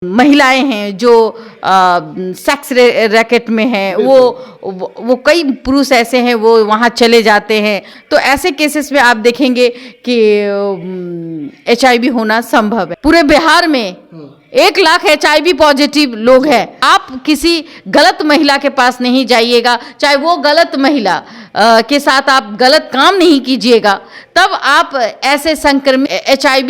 महिलाएं हैं जो सेक्स रैकेट में हैं, वो कई पुरुष ऐसे हैं वो वहाँ चले जाते हैं। तो ऐसे केसेस में आप देखेंगे कि HIV होना संभव है। पूरे बिहार में 1 लाख HIV पॉजिटिव लोग हैं। आप किसी गलत महिला के पास नहीं जाइएगा, चाहे वो गलत महिला के साथ आप गलत काम नहीं कीजिएगा, तब आप ऐसे संक्रमित HIV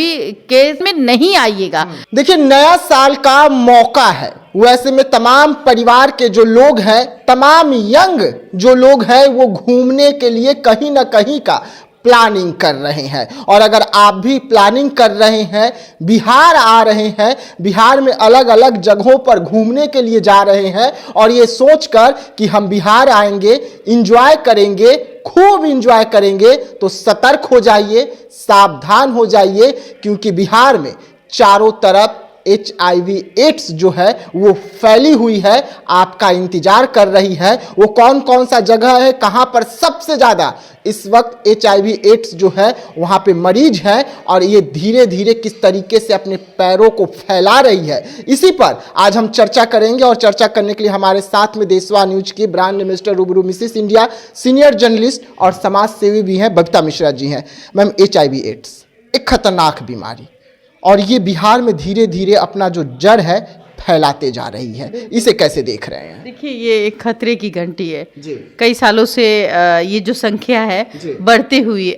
केस में नहीं आइएगा। देखिए, नया साल का मौका है, वैसे में तमाम परिवार के जो लोग हैं, तमाम यंग जो लोग हैं, वो घूमने के लिए कहीं ना कहीं का प्लानिंग कर रहे हैं। और अगर आप भी प्लानिंग कर रहे हैं, बिहार आ रहे हैं, बिहार में अलग अलग जगहों पर घूमने के लिए जा रहे हैं और ये सोचकर कि हम बिहार आएंगे, एंजॉय करेंगे, खूब एंजॉय करेंगे, तो सतर्क हो जाइए, सावधान हो जाइए, क्योंकि बिहार में चारों तरफ HIV एड्स जो है वो फैली हुई है, आपका इंतजार कर रही है। वो कौन कौन सा जगह है, कहां पर सबसे ज्यादा इस वक्त HIV एड्स जो है वहां पे मरीज हैं और ये धीरे धीरे किस तरीके से अपने पैरों को फैला रही है, इसी पर आज हम चर्चा करेंगे। और चर्चा करने के लिए हमारे साथ में देशवा न्यूज की ब्रांड एम्बेसडर रूबरू मिसेस इंडिया, सीनियर जर्नलिस्ट और समाज सेवी भी हैं, बबीता मिश्रा जी हैं। मैम, HIV एड्स एक खतरनाक बीमारी और ये बिहार में धीरे धीरे अपना जो जड़ है फैलाते जा रही है, इसे कैसे देख रहे हैं? देखिए, ये एक खतरे की घंटी है जी। कई सालों से ये जो संख्या है बढ़ती हुई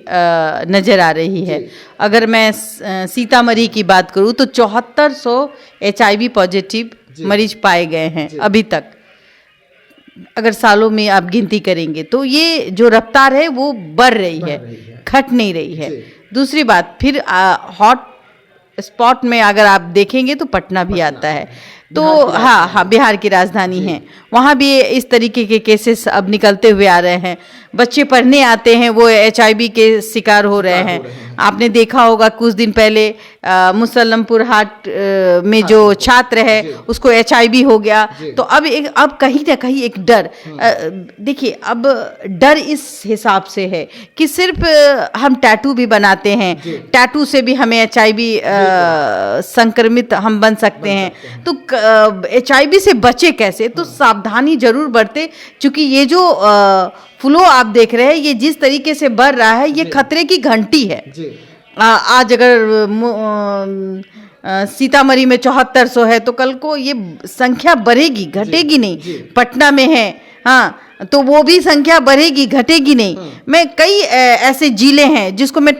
नजर आ रही है। अगर मैं सीतामढ़ी की बात करूं तो 7400 HIV पॉजिटिव मरीज पाए गए हैं अभी तक। अगर सालों में आप गिनती करेंगे तो ये जो रफ्तार है वो बढ़ रही है, घट नहीं रही है। दूसरी बात, फिर हॉट स्पॉट में अगर आप देखेंगे तो पटना भी आता है। तो हाँ, बिहार की राजधानी है, वहाँ भी इस तरीके के केसेस अब निकलते हुए आ रहे हैं। बच्चे पढ़ने आते हैं, वो HIV के शिकार हो रहे हैं। आपने देखा होगा कुछ दिन पहले मुसल्लमपुर हाट में जो छात्र है उसको HIV हो गया। तो अब कहीं ना कहीं एक डर, देखिए अब डर इस हिसाब से है कि सिर्फ हम टैटू भी बनाते हैं, टैटू से भी हमें HIV संक्रमित हम बन सकते हैं। तो HIV से बचे कैसे? तो सावधानी जरूर बरते, क्योंकि ये जो फ्लो आप देख रहे हैं ये जिस तरीके से बढ़ रहा है ये खतरे की घंटी है। आज अगर सीतामढ़ी में 7400 है तो कल को ये संख्या बढ़ेगी, घटेगी नहीं। पटना में है, हाँ, तो वो भी संख्या बढ़ेगी, घटेगी नहीं। मैं कई ऐसे जिले हैं जिसको मैं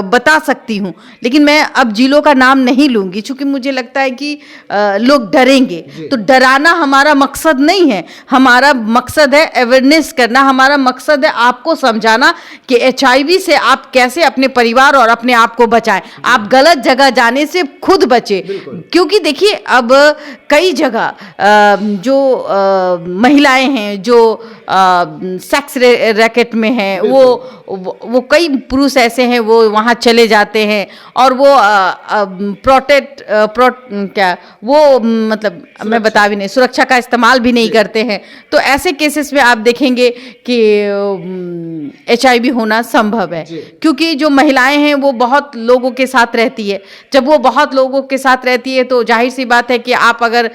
बता सकती हूँ, लेकिन मैं अब जिलों का नाम नहीं लूंगी क्योंकि मुझे लगता है कि लोग डरेंगे। तो डराना हमारा मकसद नहीं है, हमारा मकसद है अवेयरनेस करना, हमारा मकसद है आपको समझाना कि HIV से आप कैसे अपने परिवार और अपने आप को बचाएं। आप गलत जगह जाने से खुद बचे, क्योंकि देखिए अब कई जगह जो महिलाएं हैं जो सेक्स रैकेट में हैं, वो कई पुरुष ऐसे हैं वो वहाँ चले जाते हैं और वो मतलब मैं बता भी नहीं, सुरक्षा का इस्तेमाल भी नहीं करते हैं। तो ऐसे केसेस में आप देखेंगे कि HIV होना संभव है, क्योंकि जो महिलाएं हैं वो बहुत लोगों के साथ रहती है। जब वो बहुत लोगों के साथ रहती है तो जाहिर सी बात है कि आप अगर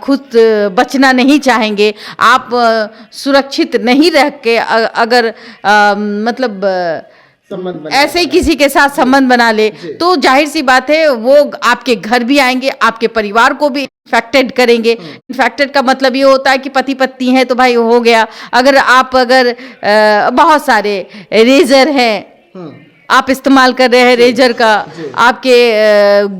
खुद बचना नहीं चाहेंगे, आप सुरक्षित नहीं रह के अगर मतलब ऐसे ही किसी के साथ संबंध बना ले तो जाहिर सी बात है वो आपके घर भी आएंगे, आपके परिवार को भी इन्फेक्टेड करेंगे। इन्फेक्टेड का मतलब ये होता है कि पति पत्नी है तो भाई हो गया। अगर बहुत सारे रेजर हैं आप इस्तेमाल कर रहे हैं, रेजर का आपके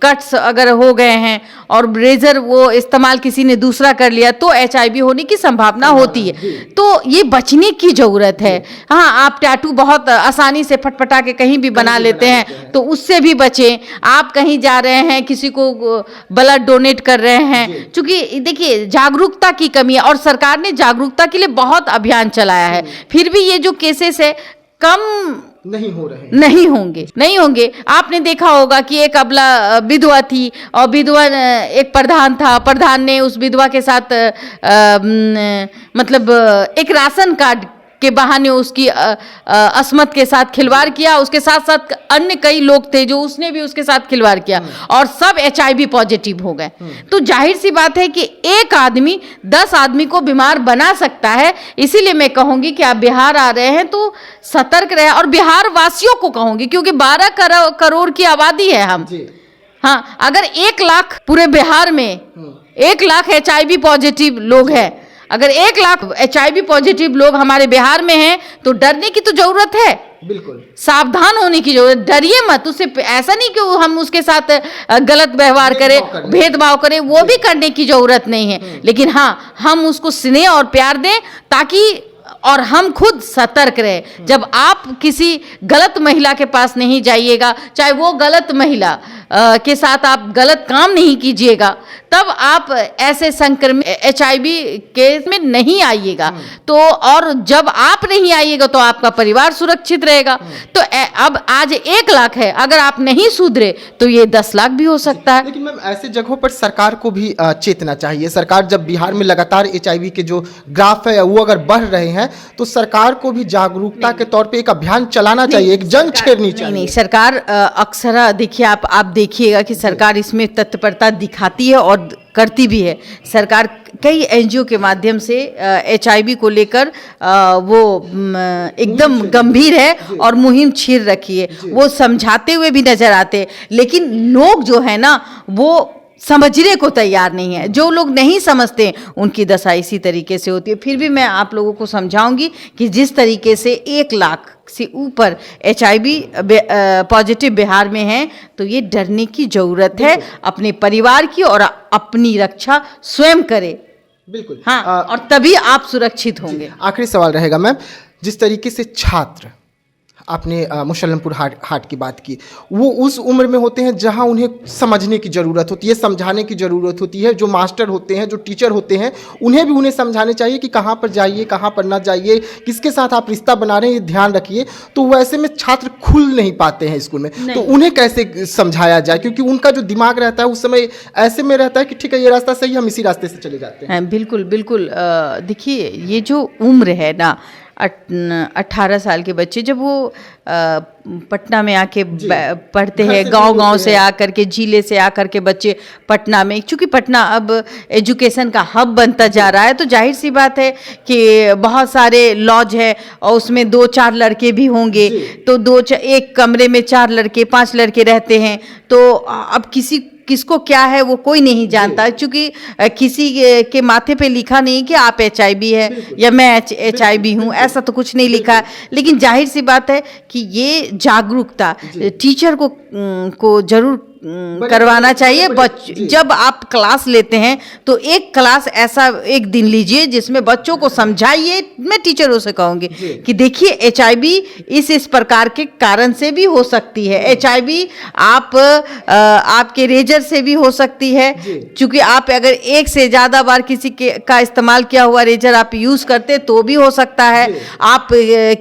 कट्स अगर हो गए हैं और रेजर वो इस्तेमाल किसी ने दूसरा कर लिया तो HIV होने की संभावना होती है। तो ये बचने की जरूरत है। हाँ, आप टैटू बहुत आसानी से फटफटा के कहीं भी बना लेते हैं तो उससे भी बचें। आप कहीं जा रहे हैं, किसी को ब्लड डोनेट कर रहे हैं, क्योंकि देखिए जागरूकता की कमी है और सरकार ने जागरूकता के लिए बहुत अभियान चलाया है, फिर भी ये जो केसेस है कम नहीं होंगे। आपने देखा होगा कि एक अबला विधवा थी और विधवा एक प्रधान था, प्रधान ने उस विधवा के साथ मतलब एक राशन कार्ड के बहाने उसकी अस्मत के साथ खिलवाड़ किया, उसके साथ साथ अन्य कई लोग थे जो उसने भी उसके साथ खिलवाड़ किया और सब HIV पॉजिटिव हो गए। तो जाहिर सी बात है कि एक आदमी 10 आदमी को बीमार बना सकता है। इसीलिए मैं कहूंगी कि आप बिहार आ रहे हैं तो सतर्क रहे, और बिहार वासियों को कहूंगी क्योंकि 12 करोड़ की आबादी है हम। हाँ, अगर 1 लाख पूरे बिहार में 1 लाख HIV पॉजिटिव लोग हैं, अगर 1 लाख HIV पॉजिटिव लोग हमारे बिहार में हैं तो डरने की तो जरूरत है, बिल्कुल सावधान होने की जरूरत। डरिए मत उससे, ऐसा नहीं कि हम उसके साथ गलत व्यवहार करें, भेदभाव करें, वो भी करने की जरूरत नहीं है। लेकिन हाँ, हम उसको स्नेह और प्यार दें ताकि, और हम खुद सतर्क रहे। जब आप किसी गलत महिला के पास नहीं जाइएगा, चाहे वो गलत महिला के साथ आप गलत काम नहीं कीजिएगा, तब आप ऐसे संक्रमित HIV केस में नहीं आइएगा। तो और जब आप नहीं आइएगा तो आपका परिवार सुरक्षित रहेगा। तो अब आज 1 लाख है, अगर आप नहीं सुधरे तो ये 10 लाख भी हो सकता है। लेकिन मैम ऐसे जगहों पर सरकार को भी चेतना चाहिए। सरकार जब बिहार में लगातार HIV के जो ग्राफ है वो अगर बढ़ रहे हैं तो सरकार को भी जागरूकता के तौर पे एक अभियान चलाना चाहिए, एक जंग छेड़नी चाहिए। नहीं, सरकार अक्सर देखिए, आप देखिएगा कि सरकार इसमें तत्परता दिखाती है और करती भी है। सरकार कई NGO के माध्यम से HIV को लेकर वो एकदम गंभीर है और मुहिम छेड़ रखी है, वो समझाते हुए भी नजर आते हैं। लेकिन लोग जो है ना वो समझने को तैयार नहीं है। जो लोग नहीं समझते उनकी दशा इसी तरीके से होती है। फिर भी मैं आप लोगों को समझाऊंगी कि जिस तरीके से 1 लाख से ऊपर HIV पॉजिटिव बिहार में है तो ये डरने की जरूरत है। अपने परिवार की और अपनी रक्षा स्वयं करें। बिल्कुल हाँ, और तभी आप सुरक्षित होंगे। आखिरी सवाल रहेगा मैम, जिस तरीके से छात्र, आपने मुसल्लमपुर हाट की बात की, वो उस उम्र में होते हैं जहां उन्हें समझने की ज़रूरत होती है, समझाने की ज़रूरत होती है। जो मास्टर होते हैं, जो टीचर होते हैं, उन्हें भी उन्हें समझाने चाहिए कि कहाँ पर जाइए, कहाँ पर ना जाइए, किसके साथ आप रिश्ता बना रहे हैं, ये ध्यान रखिए। तो वैसे में छात्र खुल नहीं पाते हैं स्कूल में, तो उन्हें कैसे समझाया जाए? क्योंकि उनका जो दिमाग रहता है उस समय ऐसे में रहता है कि ठीक है, ये रास्ता सही, हम इसी रास्ते से चले जाते हैं। बिल्कुल बिल्कुल। देखिए, ये जो उम्र है ना, 18 साल के बच्चे जब वो पटना में आके पढ़ते हैं, गांव से आकर के, जिले से आकर के बच्चे पटना में, क्योंकि पटना अब एजुकेशन का हब बनता जा रहा है, तो जाहिर सी बात है कि बहुत सारे लॉज है और उसमें 2-4 लड़के भी होंगे। तो एक कमरे में 4 लड़के 5 लड़के रहते हैं। तो अब किसको क्या है वो कोई नहीं जानता, क्योंकि किसी के माथे पे लिखा नहीं कि आप HIV है या मैं HIV हूँ, ऐसा तो कुछ नहीं लिखा है। लेकिन जाहिर सी बात है कि ये जागरूकता टीचर को जरूर करवाना चाहिए। जब आप क्लास लेते हैं तो एक क्लास ऐसा एक दिन लीजिए जिसमें बच्चों को समझाइए। मैं टीचरों से कहूँगी कि देखिए, HIV इस प्रकार के कारण से भी हो सकती है। HIV आपके रेजर से भी हो सकती है, क्योंकि आप अगर एक से ज़्यादा बार किसी का इस्तेमाल किया हुआ रेजर आप यूज़ करते तो भी हो सकता है। आप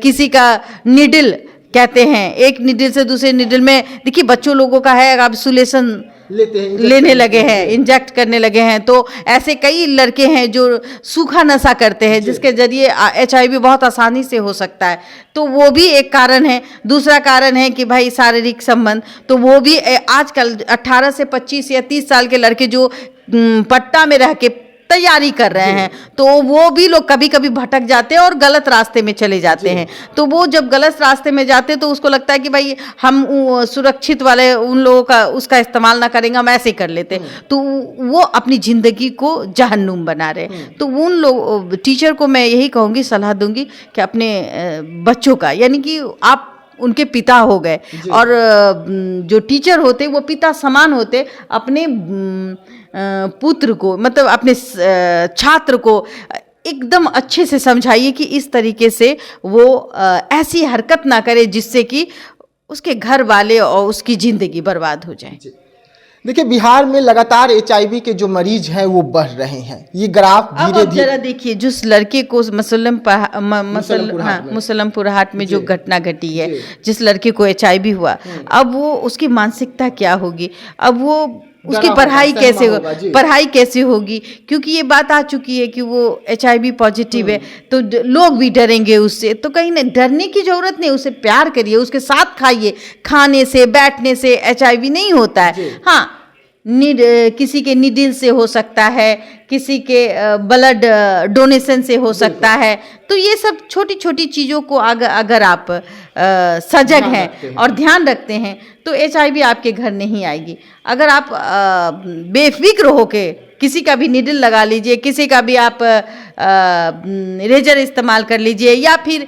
किसी का निडल कहते हैं, एक निडल से दूसरे निडल में, देखिए बच्चों लोगों का है, आप सुलेशन लेने लगे हैं, इंजेक्ट करने लगे हैं, तो ऐसे कई लड़के हैं जो सूखा नशा करते हैं जिसके जरिए HIV बहुत आसानी से हो सकता है। तो वो भी एक कारण है। दूसरा कारण है कि भाई शारीरिक संबंध, तो वो भी आजकल 18 से 25 या 30 साल के लड़के जो पट्टा में रह के तैयारी कर रहे हैं, तो वो भी लोग कभी कभी भटक जाते हैं और गलत रास्ते में चले जाते हैं। तो वो जब गलत रास्ते में जाते हैं तो उसको लगता है कि भाई हम सुरक्षित वाले उन लोगों का उसका इस्तेमाल ना करेंगे, हम ऐसे कर लेते हैं, तो वो अपनी ज़िंदगी को जहन्नुम बना रहे हैं। तो उन लोग, टीचर को मैं यही कहूँगी, सलाह दूंगी कि अपने बच्चों का, यानी कि आप उनके पिता हो गए, और जो टीचर होते वो पिता समान होते, अपने पुत्र को, मतलब अपने छात्र को एकदम अच्छे से समझाइए कि इस तरीके से वो ऐसी हरकत ना करे जिससे कि उसके घर वाले और उसकी ज़िंदगी बर्बाद हो जाए। देखिए, बिहार में लगातार HIV के जो मरीज हैं वो बढ़ रहे हैं। ये ग्राफ धीरे धीरे, जरा देखिए, जिस लड़के को मुसल्लमपुर हाट में जो घटना घटी है, जिस लड़के को HIV हुआ, अब वो उसकी मानसिकता क्या होगी? अब वो उसकी डरा पढ़ाई होगा, कैसे सहमा होगा, जी। पढ़ाई कैसे होगी, क्योंकि ये बात आ चुकी है कि वो HIV पॉजिटिव है, तो लोग भी डरेंगे उससे। तो कहीं ना डरने की जरूरत नहीं, उसे प्यार करिए, उसके साथ खाइए, खाने से बैठने से HIV नहीं होता है। हाँ, किसी के निडिल से हो सकता है, किसी के ब्लड डोनेशन से हो सकता है। तो ये सब छोटी छोटी चीज़ों को अगर आप सजग हैं और ध्यान रखते हैं तो HIV आपके घर नहीं आएगी। अगर आप बेफिक्र होके किसी का भी निडल लगा लीजिए, किसी का भी आप रेजर इस्तेमाल कर लीजिए, या फिर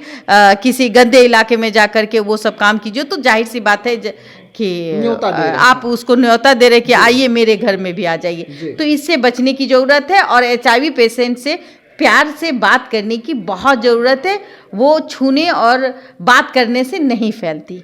किसी गंदे इलाके में जा कर के वो सब काम कीजिए, तो जाहिर सी बात है कि आप उसको न्योता दे रहे कि आइए मेरे घर में भी आ जाइए। तो इससे बचने की ज़रूरत है, और HIV पेशेंट से प्यार से बात करने की बहुत ज़रूरत है। वो छूने और बात करने से नहीं फैलती।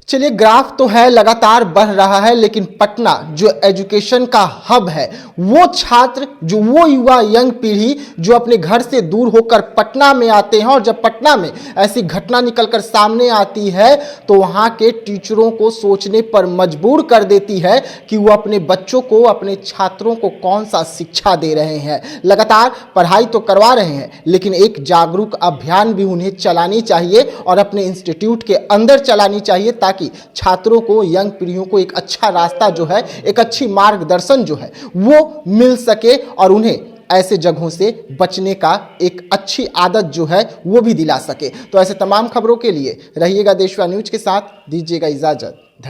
चलिए, ग्राफ तो है लगातार बढ़ रहा है, लेकिन पटना जो एजुकेशन का हब है, वो छात्र, जो वो युवा यंग पीढ़ी जो अपने घर से दूर होकर पटना में आते हैं, और जब पटना में ऐसी घटना निकलकर सामने आती है तो वहाँ के टीचरों को सोचने पर मजबूर कर देती है कि वो अपने बच्चों को, अपने छात्रों को कौन सा शिक्षा दे रहे हैं। लगातार पढ़ाई तो करवा रहे हैं, लेकिन एक जागरूक अभियान भी उन्हें चलानी चाहिए और अपने इंस्टीट्यूट के अंदर चलानी चाहिए, ताकि छात्रों को, यंग पीढ़ियों को एक अच्छा रास्ता जो है, एक अच्छी मार्गदर्शन जो है वो मिल सके, और उन्हें ऐसे जगहों से बचने का एक अच्छी आदत जो है वो भी दिला सके। तो ऐसे तमाम खबरों के लिए रहिएगा देशवा न्यूज के साथ, दीजिएगा इजाजत। धन्यवाद।